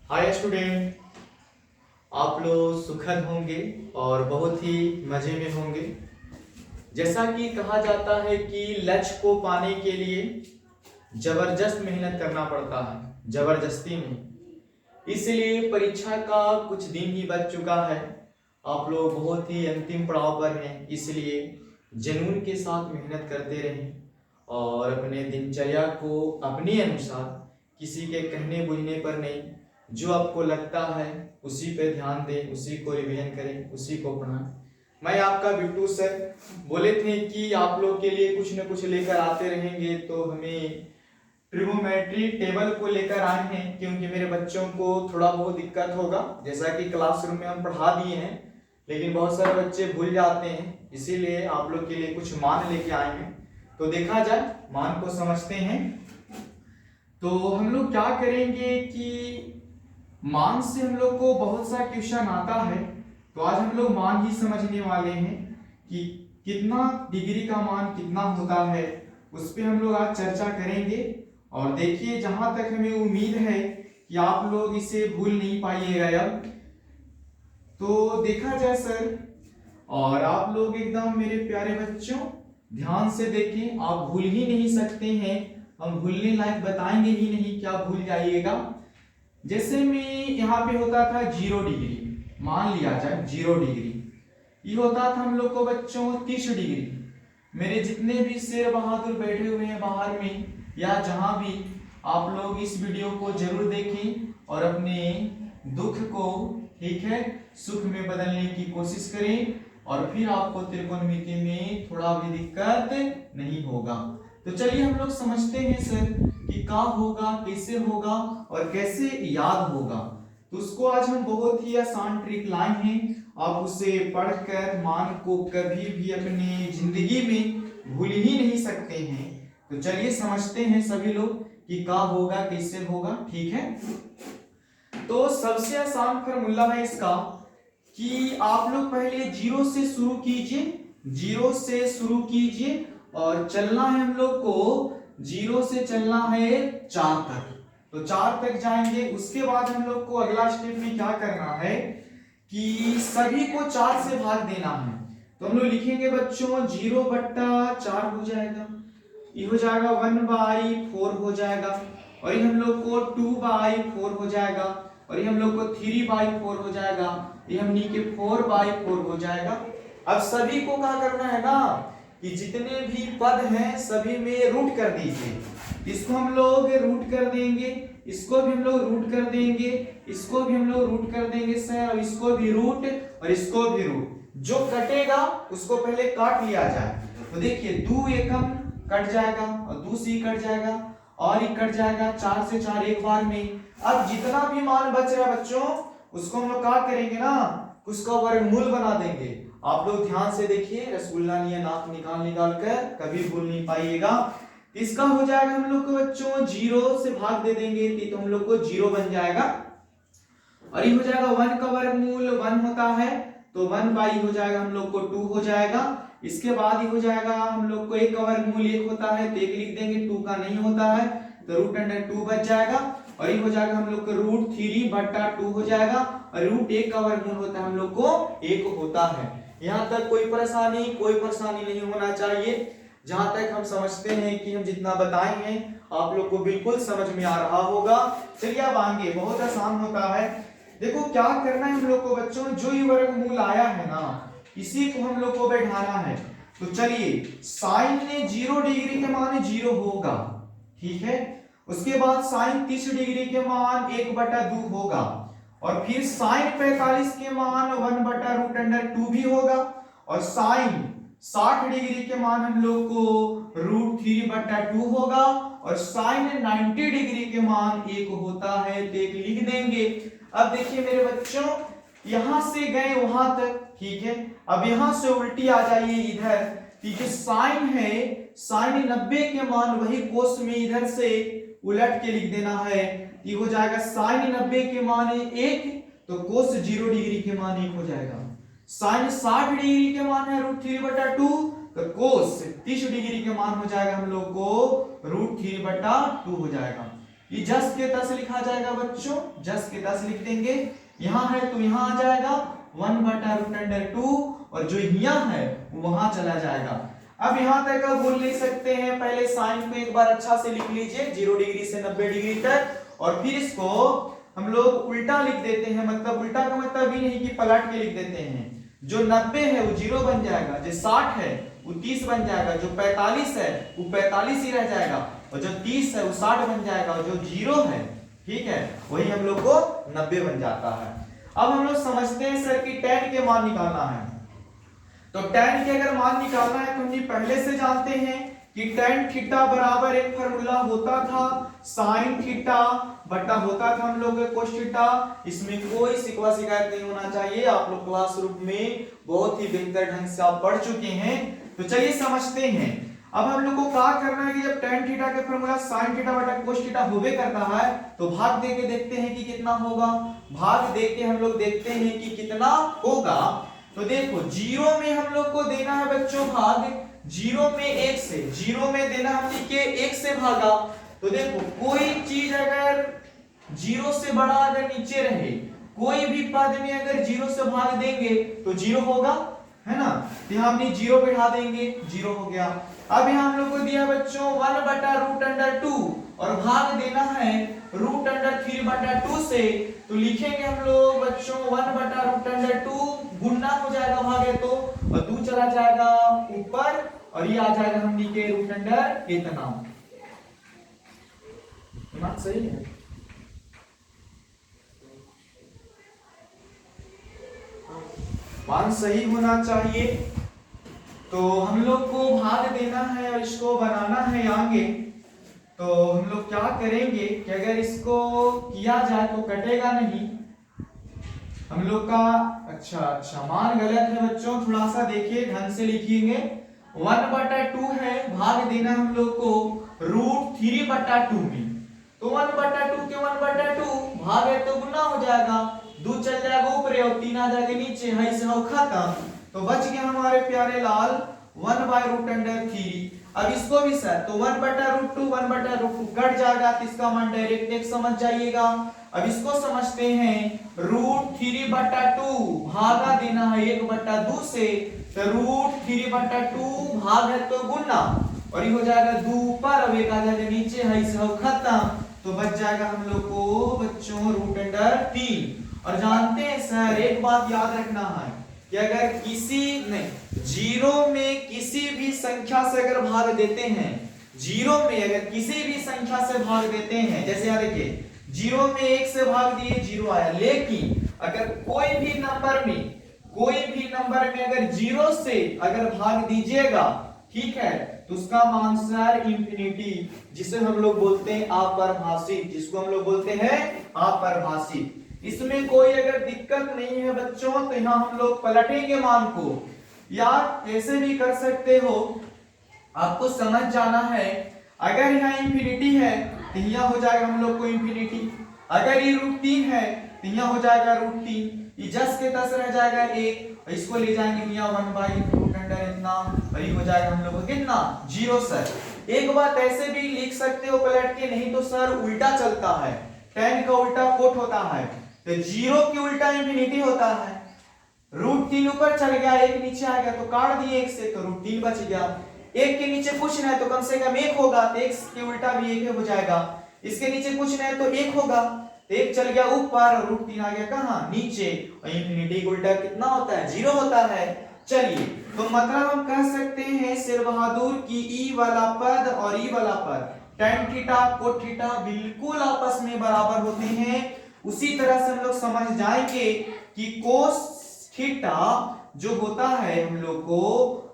Hi student, आप लोग सुखद होंगे और बहुत ही मजे में होंगे। जैसा कि कहा जाता है कि लक्ष्य को पाने के लिए जबरदस्त मेहनत करना पड़ता है, जबरदस्ती में। इसलिए परीक्षा का कुछ दिन ही बच चुका है। आप लोग बहुत ही अंतिम पड़ाव पर हैं, इसलिए जुनून के साथ मेहनत करते रहें और अपने दिनचर्या को अपने अनुसार, किसी के कहने बुझने पर नहीं, जो आपको लगता है उसी पे ध्यान दें, उसी को रिवीजन करें, उसी को पढ़ें। मैं आपका बिट्टू सर बोले थे कि आप लोग के लिए कुछ न कुछ लेकर आते रहेंगे, तो हमें ट्रिगोनोमेट्री टेबल को लेकर आए हैं क्योंकि मेरे बच्चों को थोड़ा बहुत दिक्कत होगा। जैसा कि क्लासरूम में हम पढ़ा दिए हैं, लेकिन बहुत सारे बच्चे भूल जाते हैं, इसीलिए आप लोग के लिए कुछ मान लेके आए हैं। तो देखा जाए, मान को समझते हैं। तो हम लोग क्या करेंगे कि मान से हम लोग को बहुत सा क्वेश्चन आता है, तो आज हम लोग मान ही समझने वाले हैं कि कितना डिग्री का मान कितना होता है, उस पर हम लोग आज चर्चा करेंगे। और देखिए, जहां तक हमें उम्मीद है कि आप लोग इसे भूल नहीं पाइएगा अब। तो देखा जाए सर, और आप लोग एकदम मेरे प्यारे बच्चों ध्यान से देखें, आप भूल ही नहीं सकते हैं, हम भूलने लायक बताएंगे ही नहीं, क्या भूल जाइएगा। जैसे में यहाँ पे होता था 0 डिग्री, मान लिया जाए 0 डिग्री, ये होता था हम लोग को बच्चों 30 डिग्री। मेरे जितने भी शेर बहादुर बैठे हुए हैं बाहर में या जहां भी, आप लोग इस वीडियो को जरूर देखें और अपने दुख को, ठीक है, सुख में बदलने की कोशिश करें, और फिर आपको त्रिकोणमिति में थोड़ा भी दिक्कत नहीं होगा। तो चलिए हम लोग समझते हैं सर कि क्या होगा, कैसे होगा और कैसे याद होगा। तो उसको आज हम बहुत ही आसान ट्रिक लाए हैं, आप उसे पढ़कर मान को कभी भी अपनी जिंदगी में भूल ही नहीं सकते हैं। तो चलिए समझते हैं सभी लोग कि क्या होगा, कैसे होगा, ठीक है। तो सबसे आसान फॉर्मूला है इसका कि आप लोग पहले 0 से शुरू कीजिए, 0 से शुरू कीजिए और चलना है हम लोग को 0 से चलना है 4 तक। तो 4 तक जाएंगे, उसके बाद हम लोग को अगला स्टेप में क्या करना है कि सभी को 4 से भाग देना है। तो हम लोग लिखेंगे बच्चों 0/4 हो जाएगा, ये हो जाएगा 1/4 हो जाएगा, और ये हम लोग को 2/4 हो जाएगा, और ये हम लोग को 3/4 हो जाएगा, ये हमनी के 4/4 हो जाएगा। अब सभी को क्या करना है ना कि जितने भी पद हैं सभी में रूट कर दीजिए। इसको हम लोग रूट कर देंगे, इसको भी हम लोग रूट कर देंगे, इसको भी हम लोग रूट कर देंगे सर, और इसको भी रूट और इसको भी रूट। जो कटेगा उसको पहले काट लिया जाए। तो देखिए 2 एकम कट जाएगा और 2 से कट जाएगा और ये कट जाएगा, 4 से 4 एक बार में। अब जितना भी मान बच रहा है बच्चों, उसको हम लोग क्या करेंगे ना, उसका वर्गमूल बना देंगे। आप लोग ध्यान से देखिए, रसगुल्ला नहीं है, नाक निकाल निकाल कर कभी भूल नहीं पाइएगा। इसका हो जाएगा हम लोग को बच्चों 0 से भाग दे देंगे तो हम लोग को 0 बन जाएगा, और ये हो जाएगा 1 का वर्गमूल 1 होता है, तो 1/, हो जाएगा हम लोग को 2 हो जाएगा। इसके बाद ये हो जाएगा हम लोग को 1 का वर्गमूल 1 होता है, तो 1 लिख देंगे, 2 का नहीं होता है, तो √2 बच जाएगा, और ये हो जाएगा हम लोग को √3/2 हो जाएगा, और √1 का वर्गमूल होता है हम लोग को 1 होता है। यहाँ तक कोई परेशानी नहीं होना चाहिए। जहां तक हम समझते हैं कि हम जितना बताए हैं आप लोग को बिल्कुल समझ में आ रहा होगा। चलिए अब आगे, बहुत आसान होता है। देखो क्या करना है हम लोग को बच्चों, जो ये वर्गमूल आया है ना, इसी को हम लोग को बैठाना है। तो चलिए, साइन ने 0 डिग्री के मान 0 होगा, ठीक है। उसके बाद साइन 30 डिग्री के मान 1/2 होगा, और फिर साइन 45 के मान 1/√2 भी होगा, और साइन 60 डिग्री के मान हम लोग को √3/2 होगा, और साइन 90 डिग्री के मान 1 होता है, तो 1 लिख देंगे। अब देखिए मेरे बच्चों, यहां से गए वहां तक, ठीक है। अब यहां से उल्टी आ जाइए इधर, ठीक है। साइन है, साइन 90 के मान वही कोस में इधर से उलट के लिख देना है, ये हो जाएगा साइन 90 के मान 1, तो कोस 0 डिग्री के मान 1 हो जाएगा। साइन 60 डिग्री के मान है √3/2, तो कोस 30 डिग्री के मान हो जाएगा हम लोग को √3/2 हो जाएगा। ये जस के तस लिखा जाएगा बच्चों, जस के तस लिख देंगे। यहाँ है तो यहाँ आ जाएगा 1/√2 और जो यहाँ है वो वहां चला जाएगा। अब यहाँ तक का बोल ले सकते हैं, पहले साइन को एक बार अच्छा से लिख लीजिए 0 डिग्री से 90 डिग्री तक, और फिर इसको हम लोग उल्टा लिख देते हैं। मतलब उल्टा का मतलब भी नहीं कि पलट के लिख देते हैं। जो 90 है वो 0 बन जाएगा, जो 60 है वो 30 बन जाएगा, जो 45 है वो 45 ही रह जाएगा, और जो 30 है वो 60 बन जाएगा, और जो 0 है ठीक है वही हम लोग को 90 बन जाता है। अब हम लोग समझते हैं सर कि tan के मान निकालना है। तो tan के अगर मान निकालना है तो हम पहले से जानते हैं कि tan थीटा बराबर एक फार्मूला होता था sin थीटा बटा होता था हम लोग cos थीटा। इसमें कोई शिकवा शिकायत नहीं होना चाहिए, आप लोग क्लासरूम में बहुत ही बेहतर ढंग से आप पढ़ चुके हैं। तो चलिए समझते हैं। अब हम लोग को क्या करना है कि जब tan थीटा के फार्मूला sin थीटा बटा cos थीटा होवे करता है तो भाग दे के देखते हैं कि कितना होगा। भाग दे के हम लोग देखते हैं कि कितना होगा। तो देखो 0 में हम लोग को देना है बच्चों भाग, 0 में 1 से, 0 में देना हमने के 1 से भागा। तो देखो कोई चीज अगर 0 से बड़ा अगर नीचे रहे, कोई भी पद में अगर 0 से भाग देंगे तो 0 होगा, है ना। तो यहाँ अपनी 0 बैठा देंगे, 0 हो गया। अब यहाँ हम लोग को दिया बच्चों 1/√2 और भाग देना है √3/2 से। तो लिखेंगे हम लोग बच्चों 1/√2 गुना हो जाएगा भागे तो, और 2 चला जाएगा ऊपर और ये आ जाएगा हमनी के √, इतना मान सही है। मान सही होना चाहिए। तो हम लोग को भाग देना है और इसको बनाना है आगे। तो हम लोग क्या करेंगे कि अगर इसको किया जाए तो कटेगा नहीं हम लोग का। अच्छा मान गलत है बच्चों, थोड़ा सा देखिए ढंग से लिखिएंगे। 1/2 है, भाग देना हम लोग को √3/2 में। तो 1/2 के 1/2 भाग है तो गुना हो जाएगा, 2 चल जाएगा ऊपर और 3 आ जाएगा नीचे, है से हो खत्म। तो बच गया हमारे प्यारे लाल 1/√3। अब इसको भी सर तो 1/√2 1/√2 कट जाएगा, तो इसका मान डायरेक्ट एक समझ जाइएगा। अब इसको समझते हैं √3/2 भागा देना है 1/2 से, तो √3/2 भाग है तो गुना और ये हो जाएगा 2 ऊपर और 1 आ जाएगा नीचे, है से हो खत्म। तो बच जाएगा हम लोग को बच्चों √3। और जानते हैं सर एक बात याद रखना है कि अगर किसी नहीं 0 में किसी भी संख्या से अगर भाग देते हैं, 0 में अगर किसी भी संख्या से भाग देते हैं, जैसे यहाँ देखिए 0 में 1 से भाग दिए 0 आया, लेकिन अगर कोई भी नंबर में अगर 0 से अगर भाग दीजिएगा ठीक है तो उसका मान सर इंफिनिटी, जिसे हम लोग बोलते हैं अपरिभाषित, जिसको हम लोग बोलते हैं अपरिभाषित। इसमें कोई अगर दिक्कत नहीं है बच्चों तो यहाँ हम लोग पलटेंगे मान को, या कैसे भी कर सकते हो, आपको समझ जाना है। अगर यहाँ इंफिनिटी है तो यहाँ हो जाएगा हम लोग को इंफिनिटी, अगर ये √3 है तो यहाँ हो जाएगा √3, ये जस के तस रह जाएगा 1, इसको ले जाएंगे यहाँ 1/√, इतना और ये हो जाएगा हम लोग को कितना 0 सर। एक बात ऐसे भी लिख सकते हो पलट के, नहीं तो सर उल्टा चलता है, tan का उल्टा कोट होता है, तो 0 के उल्टा इंफिनिटी होता है। √3 ऊपर चल गया 1 नीचे आ गया तो काट दिए 1 से, तो √3 बच गया। 1 के नीचे कुछ नहीं तो कम से कम 1 होगा, तो 1 के उल्टा भी 1 हो जाएगा। इसके नीचे कुछ नहीं तो 1 होगा, तो 1 चल गया ऊपर और √3 आ गया कहां नीचे, और इंफिनिटी का उल्टा कितना होता है 0 होता है। चलिए तो मतलब हम कह सकते हैं शेर बहादुर की ई वाला पद और ई वाला पद tan थीटा cos थीटा बिल्कुल आपस में बराबर होते हैं। उसी तरह से हम लोग समझ जाएंगे कि cos थीटा जो होता है हम लोग को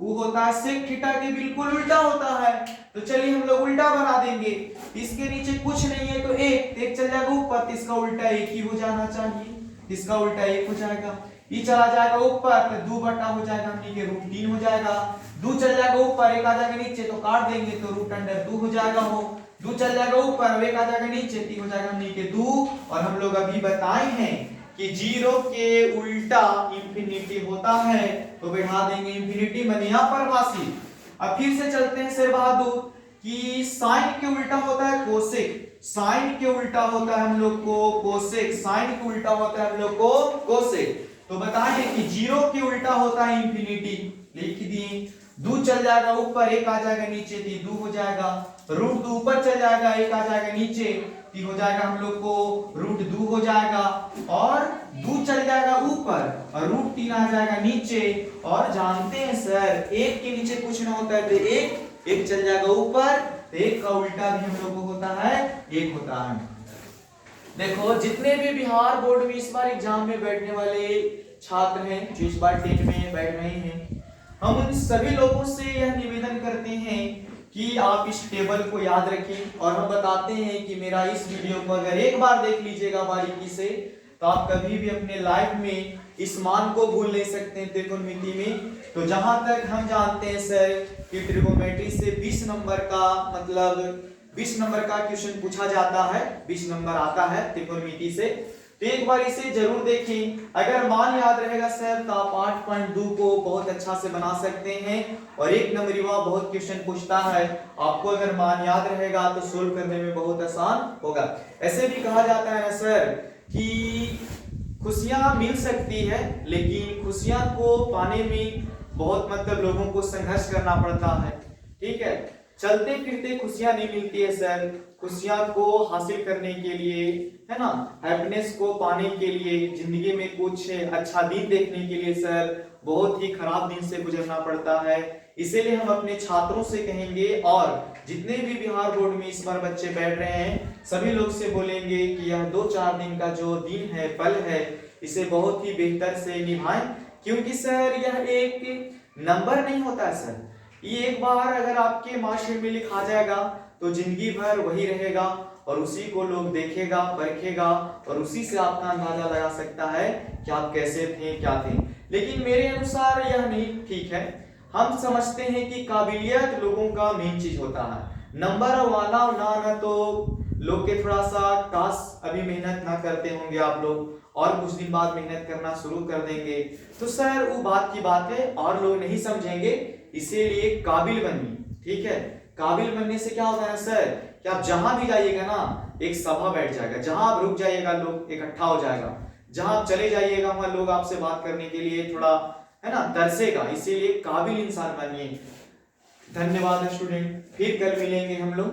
वो होता है sec थीटा के बिल्कुल उल्टा होता है। तो चलिए हम लोग उल्टा बना देंगे, इसके नीचे कुछ नहीं है तो 1 चल जाएगा ऊपर, तो इसका उल्टा 1 ही हो जाना चाहिए, इसका उल्टा 1 हो जाएगा। ये चला जाएगा ऊपर तो 2 बटा हो जाएगा हमनी के √3 हो जाएगा, 2 चल जाएगा ऊपर 1 आ जाएगा नीचे तो काट देंगे तो √2 हो जाएगा, हो 2 चल जाएगा ऊपर 1 आ जाएगा नीचे 3 हो जाएगा हमनी के 2। और हम लोग अभी बताए हैं कि 0 के उल्टा इंफिनिटी होता है, तो बैठा देंगे इंफिनिटी माने अपरिभाषित। अब फिर से चलते हैं शेर बहादुर कि साइन के उल्टा होता है कोसेक, साइन के उल्टा होता है हम लोग को कोसेक, साइन के उल्टा होता है हम लोग को कोसेक। तो बताएं कि जीरो के उल्टा होता है इंफिनिटी, लिख दिए। दो चल जाएगा ऊपर, एक आ जाएगा नीचे, तो दो हो जाएगा। रूट दो ऊपर चल जाएगा, एक आ जाएगा नीचे, तो हो जाएगा हम लोग को रूट दो हो जाएगा। और दो चल जाएगा ऊपर और रूट तीन आ जाएगा नीचे। और जानते हैं सर एक के नीचे कुछ ना होता है, तो एक चल जाएगा ऊपर, तो एक का उल्टा भी हम लोग को होता है एक होता है। देखो जितने भी बिहार बोर्ड में इस बार एग्जाम में बैठने वाले छात्र हैं, जो इस बार 10 में बैठ रहे हैं, हम उन सभी लोगों से यह निवेदन करते हैं कि आप इस टेबल को याद रखें। और हम बताते हैं कि मेरा इस वीडियो को अगर एक बार देख लीजिएगा बारीकी से, तो आप कभी भी अपने लाइफ में इस मान को भूल नहीं सकते हैं त्रिकोणमिति में। तो जहां तक हम जानते हैं सर कि ट्रिगोनोमेट्री से 20 नंबर का मतलब 20 नंबर का क्वेश्चन पूछा जाता है, 20 नंबर आता है त्रिकोणमिति से। तो एक बार इसे जरूर देखें। अगर मान याद रहेगा सर तो आप 8.2 को बहुत अच्छा से बना सकते हैं। और एक नंबर युवा बहुत क्वेश्चन पूछता है, आपको अगर मान याद रहेगा तो सोल्व करने में बहुत आसान होगा। ऐसे भी कहा जाता है ना सर कि खुशियां मिल सकती है, लेकिन खुशियां को पाने में बहुत मतलब लोगों को संघर्ष करना पड़ता है। ठीक है, चलते फिरते खुशियां नहीं मिलती है सर। खुशियां को हासिल करने के लिए, है ना, हैप्पीनेस को पाने के लिए, जिंदगी में कुछ अच्छा दिन देखने के लिए सर बहुत ही खराब दिन से गुजरना पड़ता है। इसीलिए हम अपने छात्रों से कहेंगे और जितने भी बिहार बोर्ड में इस बार बच्चे बैठ रहे हैं सभी लोग से बोलेंगे कि यह 2-4 दिन का जो दिन है, पल है, इसे बहुत ही बेहतर से निभाएं। क्योंकि सर यह एक नंबर नहीं होता है सर, ये एक बार अगर आपके मार्कशीट में लिखा जाएगा तो जिंदगी भर वही रहेगा और उसी को लोग देखेगा, परखेगा और उसी से आपका अंदाजा लगा सकता है कि आप कैसे थे, क्या थे। लेकिन मेरे अनुसार यह नहीं ठीक है। हम समझते हैं कि काबिलियत लोगों का मेन चीज होता है। नंबर वाला ना तो लोग के थोड़ा सा काश अभी मेहनत ना करते होंगे आप लोग, और कुछ दिन बाद मेहनत करना शुरू कर देंगे, तो सर वो बात की बात है और लोग नहीं समझेंगे। इसीलिए काबिल बनिए। ठीक है, काबिल बनने से क्या होता है सर कि आप जहां भी जाइएगा ना एक सभा बैठ जाएगा, जहां आप रुक जाइएगा लोग इकट्ठा हो जाएगा, जहां आप चले जाइएगा वहां लोग आपसे बात करने के लिए थोड़ा, है ना, तरसेगा। इसीलिए काबिल इंसान बनिए। धन्यवाद स्टूडेंट, फिर कल मिलेंगे हम लोग।